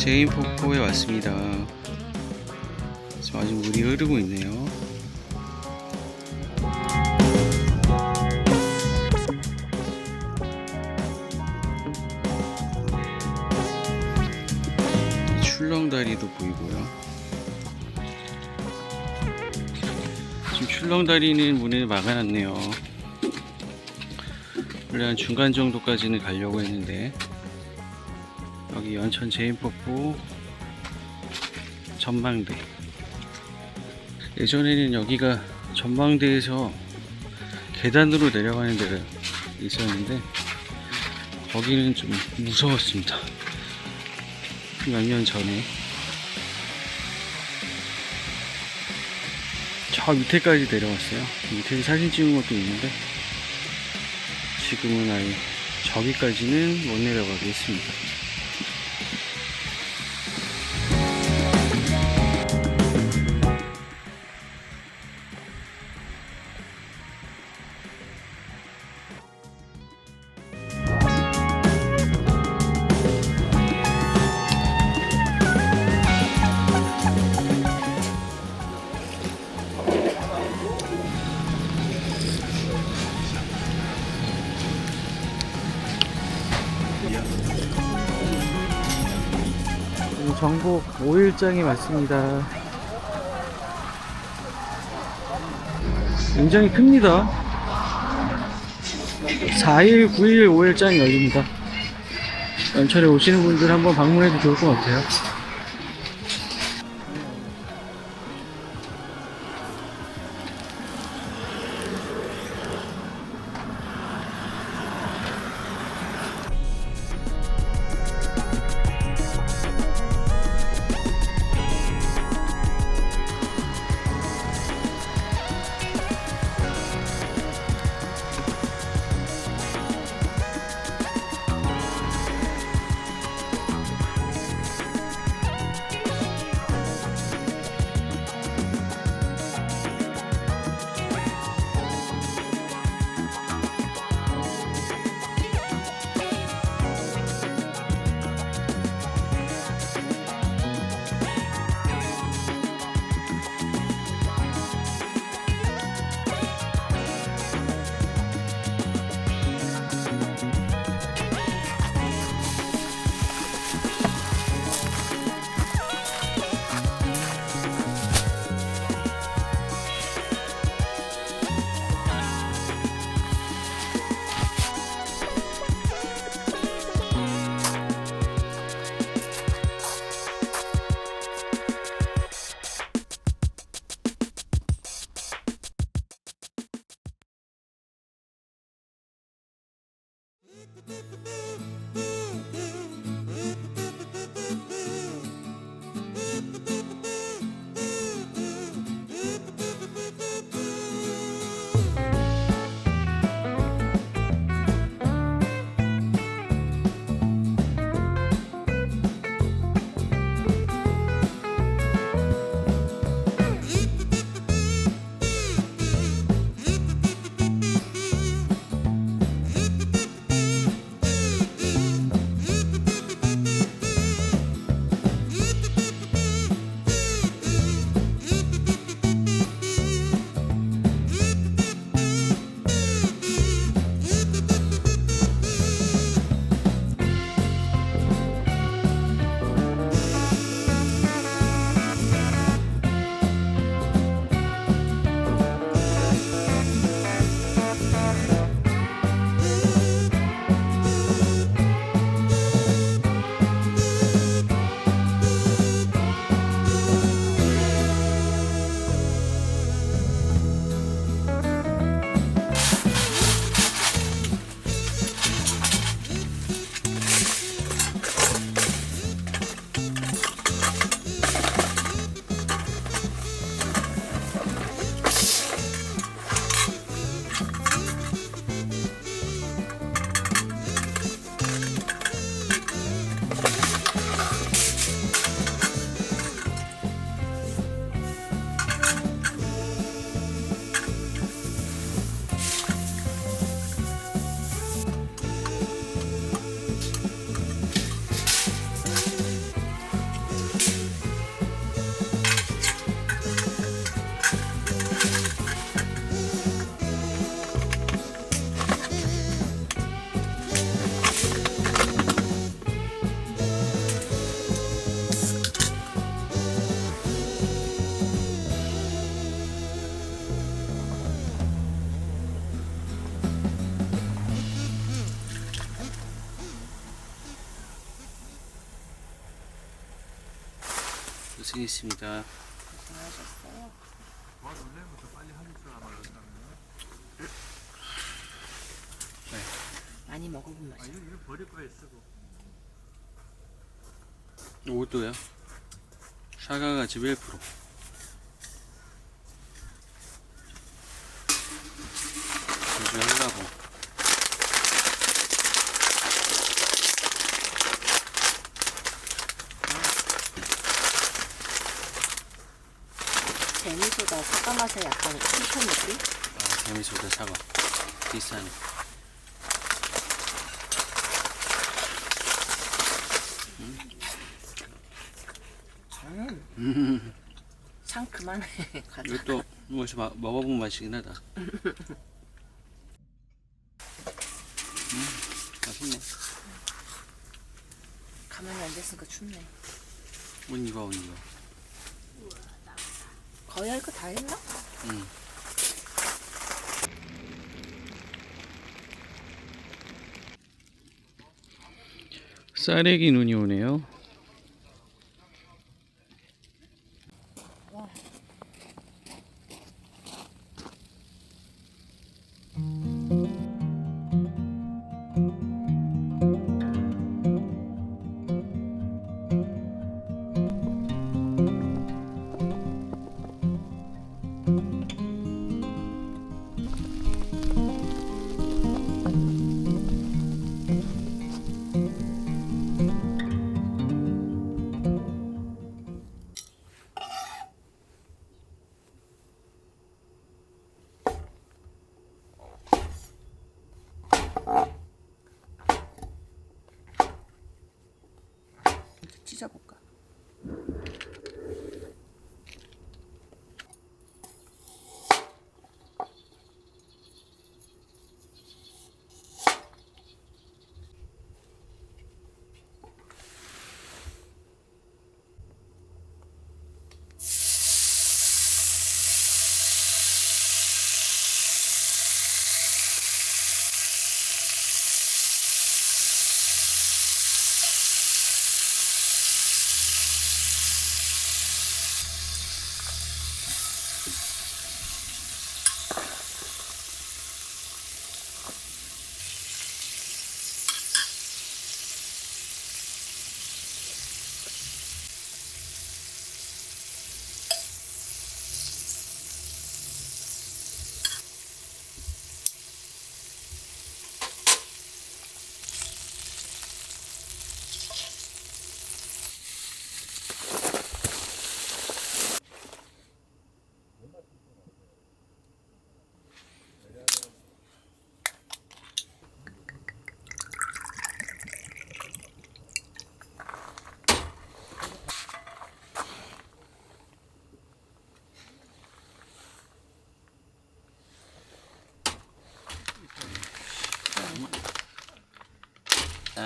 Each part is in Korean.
제인 폭포에 왔습니다. 지금 아직 물이 흐르고 있네요. 출렁다리도 보이고요. 지금 출렁다리는 문을 막아놨네요. 원래 한 중간 정도까지는 가려고 했는데, 여기 연천 제인폭포 전망대. 예전에는 여기가 전망대에서 계단으로 내려가는 데가 있었는데 거기는 좀 무서웠습니다. 몇 년 전에. 저 밑에까지 내려왔어요. 밑에 사진 찍은 것도 있는데 지금은 아예 저기까지는 못 내려가겠습니다. 정복 5일장이 맞습니다. 굉장히 큽니다. 4일, 9일, 5일장이 열립니다. 연천에 오시는 분들 한번 방문해도 좋을 것 같아요. 고생했습니다. 고생하셨어요. 많이 먹어본 맛이야. 이것도요. 사과가 집 1%. 조절하려고. 재미소다 사과 맛에 약간 쿨한 느낌? 아, 재미소다 사과. 비싸네. 상큼하네. 과자. 이것도 뭐서 먹어본 맛이긴 하다. 맛있네. 가만히 앉았으니까 춥네. 옷 입어, 옷 입어. 거의 할 거 다 했나? 응. 쌀에기 눈이 오네요. 찢어볼까? 아.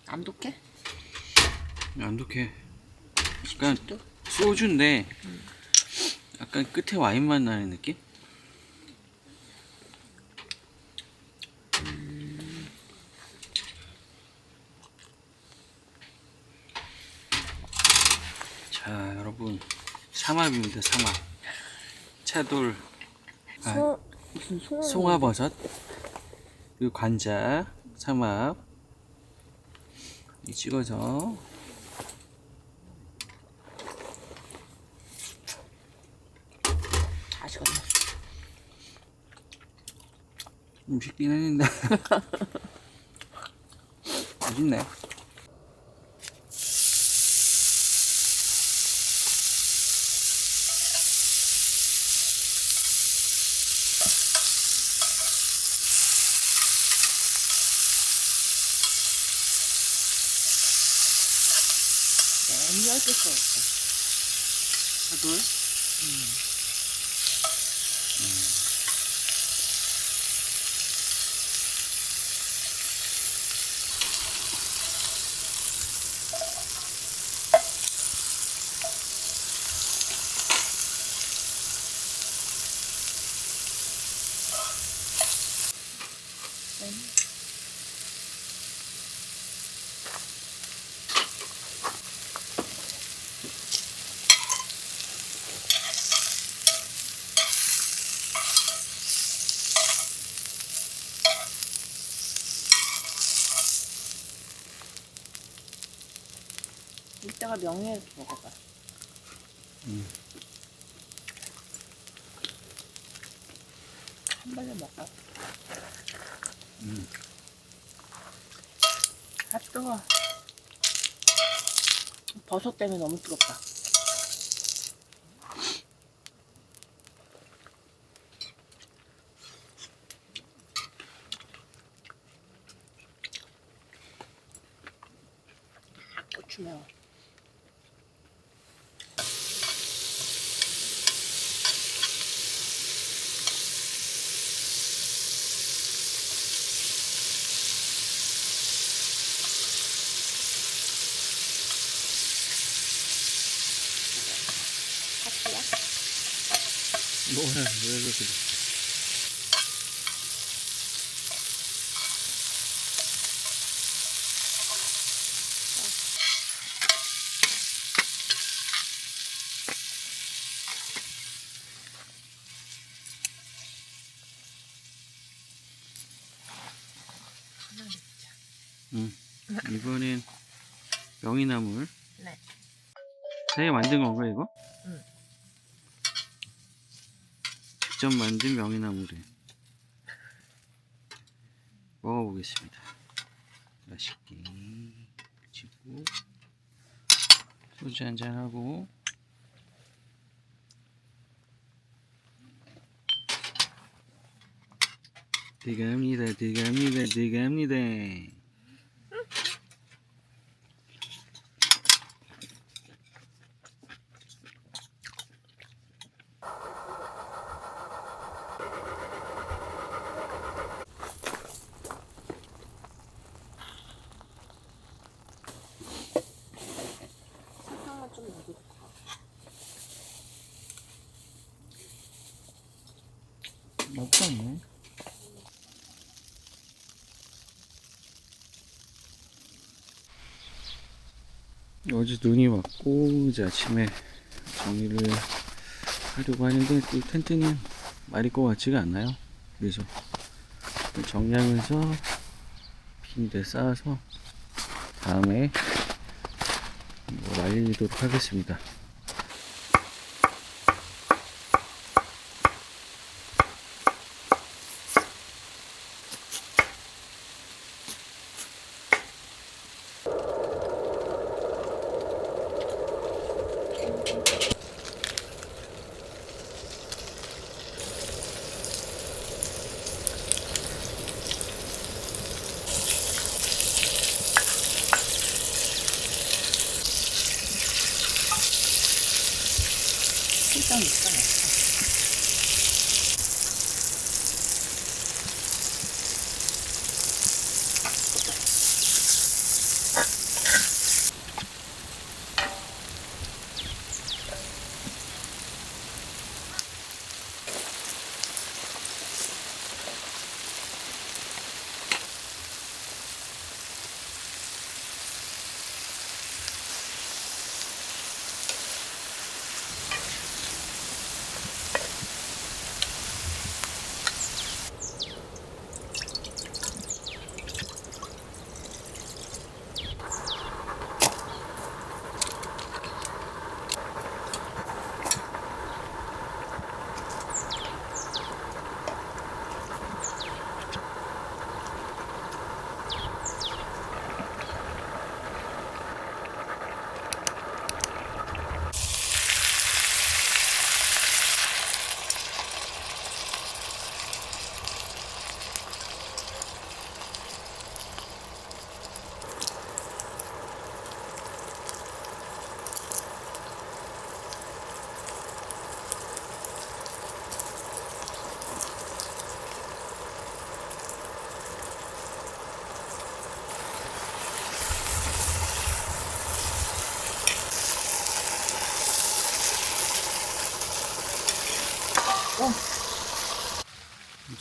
안 독해? 안 독해. 약간 또? 소주인데 약간 끝에 와인 맛 나는 느낌? 자, 여러분, 삼합입니다. 삼합. 차돌, 무슨 송화버섯, 그리고 관자, 삼합 이 찍어서 다 식었네. 음식긴 했는데 맛있네. 너무 얇게 썰었어. 차돌? 이따가 명이에도 먹어봐. 한 번에 먹어. 아, 뜨거워. 버섯 때문에 너무 뜨겁다. 고추 매워. 뭐야, 왜 그렇게. 이번엔 명이나물. 네. 자기가 만든 건가, 이거? 응. 직접 만든 명이나물에 먹어보겠습니다. 맛있게 드시고 소주 한잔 하고. 들어갑니다, 들어갑니다, 들어갑니다. 설탕만 좀 넣어도 좋다. 나쁘지 않네. 어제 눈이 왔고 이제 아침에 정리를 하려고 하는데 또 텐트는 마릴 것 같지가 않나요? 그래서 정리하면서 빈대 쌓아서 다음에 말리도록 하겠습니다. 설탕 넣자.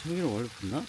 참기름 원래 붓나?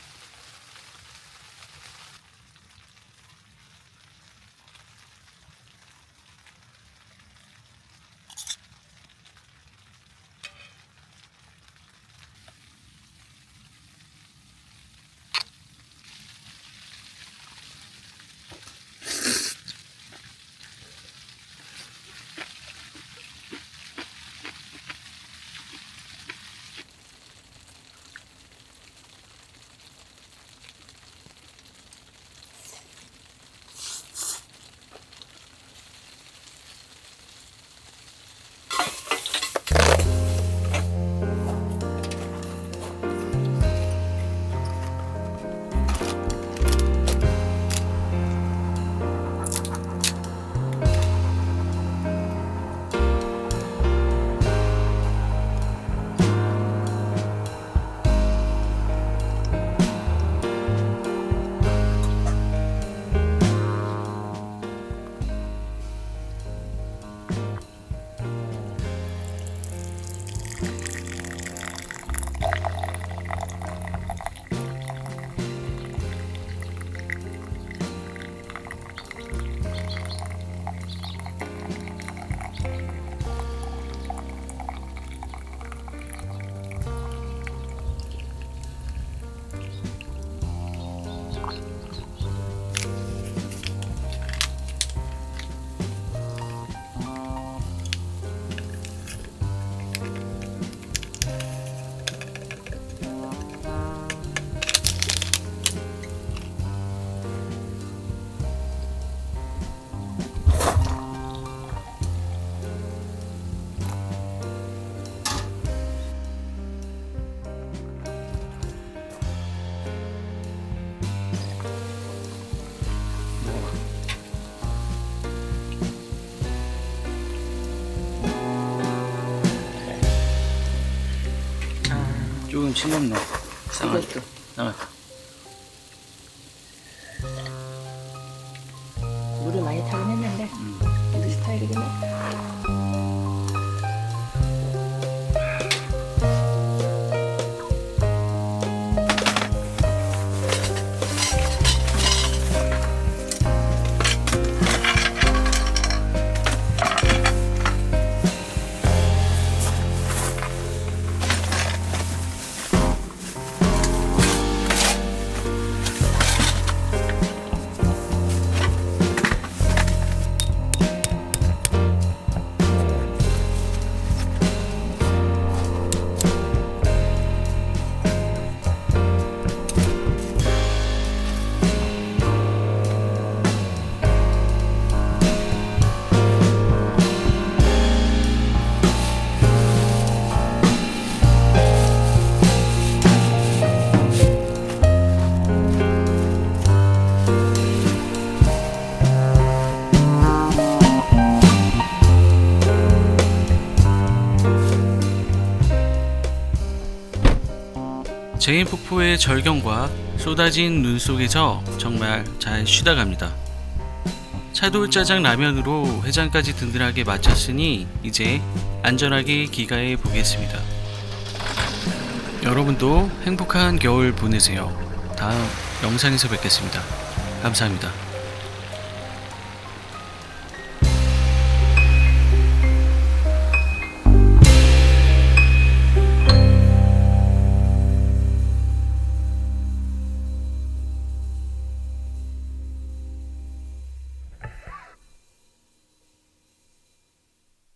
조금 칠렸네. 이것도. 나갔다. 물을 많이 타긴 했는데 우리 스타일이긴 해. 제인 폭포의 절경과 쏟아진 눈 속에서 정말 잘 쉬다 갑니다. 차돌짜장 라면으로 해장까지 든든하게 마쳤으니 이제 안전하게 귀가해 보겠습니다. 여러분도 행복한 겨울 보내세요. 다음 영상에서 뵙겠습니다. 감사합니다.